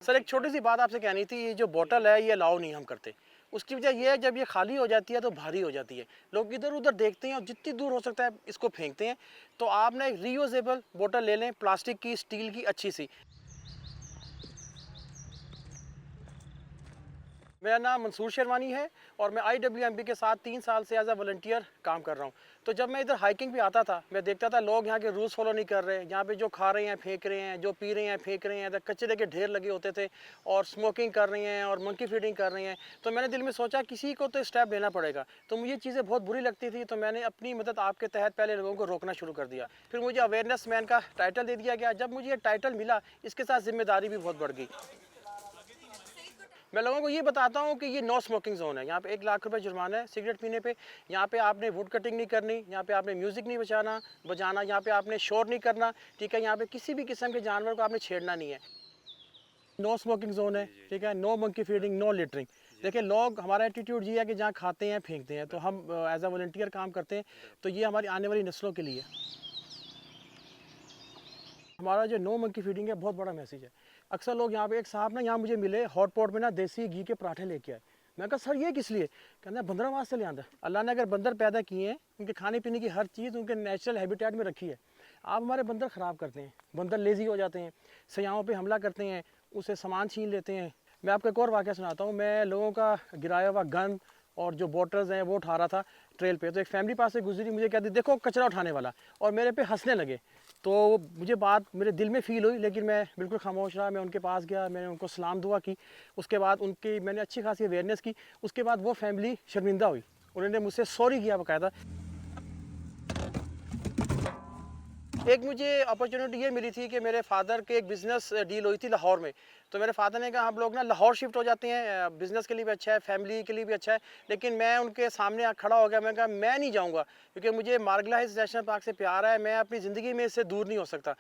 Sir एक छोटी सी बात आपसे कहनी थी, ये जो बॉटल है ये अलाउ नहीं हम करते। उसकी वजह ये है, जब ये खाली हो जाती है तो भारी हो जाती है, लोग इधर उधर देखते हैं और जितनी दूर हो सकता है इसको फेंकते हैं। तो आप ना एक रीयूजेबल बोतल ले लें, प्लास्टिक की, स्टील की, अच्छी सी। मेरा नाम मंसूर शेरवानी है और मैं IWMB के साथ 3 साल से एज अ वॉलंटियर काम कर रहा हूँ। तो जब मैं इधर हाइकिंग पे आता था, मैं देखता था लोग यहाँ के रूल्स फॉलो नहीं कर रहे, यहाँ पे जो खा रहे हैं फेंक रहे हैं, जो पी रहे हैं फेंक रहे हैं, इधर कचरे के ढेर लगे होते थे और स्मोकिंग कर रहे हैं और मंकी फीडिंग कर रहे हैं। तो मैंने दिल में सोचा किसी को तो स्टेप लेना पड़ेगा। तो मुझे चीज़ें बहुत बुरी लगती थी, तो मैंने अपनी मदद आपके तहत पहले लोगों को रोकना शुरू कर दिया। फिर मुझे अवेयरनेस मैन का टाइटल दे दिया गया। जब मुझे ये टाइटल मिला, इसके साथ जिम्मेदारी भी बहुत बढ़ गई। मैं लोगों को ये बताता हूँ कि ये नो स्मोकिंग जोन है। यहाँ पे 1 लाख रुपए जुर्माना है सिगरेट पीने पे। यहाँ पे आपने वुड कटिंग नहीं करनी, यहाँ पे आपने म्यूज़िक नहीं बजाना, यहाँ पे आपने शोर नहीं करना, ठीक है। यहाँ पे किसी भी किस्म के जानवर को आपने छेड़ना नहीं है। नो स्मोकिंग जोन है, ठीक है। No monkey feeding, no littering. देखिए लोग, हमारा एटीट्यूड ये है कि जहाँ खाते हैं फेंकते हैं। तो हम एज अ वॉलंटियर काम करते हैं, तो ये हमारी आने वाली नस्लों के लिए हमारा जो नो मंकी फीडिंग है बहुत बड़ा मैसेज है। अक्सर लोग यहाँ पे, एक साहब ना यहाँ मुझे मिले हॉट पॉट में ना देसी घी के पराठे लेके आए। मैं कहा सर ये किस लिए? कहते बंदर वास्ते ले आंदा। अल्लाह ने अगर बंदर पैदा किए हैं, उनके खाने पीने की हर चीज़ उनके नेचुरल हैबिटेट में रखी है। आप हमारे बंदर ख़राब करते हैं, बंदर लेज़ी हो जाते हैं, सयाहों पर हमला करते हैं, उसे सामान छीन लेते हैं। मैं आपको एक और वाक़या सुनाता हूँ। मैं लोगों का गिराया हुआ गन और जो बॉटल्स हैं वो उठा रहा था ट्रेल पे। तो एक फैमिली पास से गुजरी, मुझे कहती देखो कचरा उठाने वाला, और मेरे पे हंसने लगे। तो मुझे बात मेरे दिल में फ़ील हुई, लेकिन मैं बिल्कुल खामोश रहा। मैं उनके पास गया, मैंने उनको सलाम दुआ की। उसके बाद उनकी मैंने अच्छी खासी अवेयरनेस की। उसके बाद वो फैमिली शर्मिंदा हुई, उन्होंने मुझसे सॉरी किया बाकायदा। एक मुझे अपॉर्चुनिटी ये मिली थी कि मेरे फादर के एक बिज़नेस डील हुई थी लाहौर में। तो मेरे फादर ने कहा हम लोग ना लाहौर शिफ्ट हो जाते हैं, बिज़नेस के लिए भी अच्छा है, फैमिली के लिए भी अच्छा है। लेकिन मैं उनके सामने खड़ा हो गया, मैं कहा मैं नहीं जाऊँगा, क्योंकि मुझे मार्गला हिल्स नेशनल पार्क से प्यार है, मैं अपनी ज़िंदगी में इससे दूर नहीं हो सकता।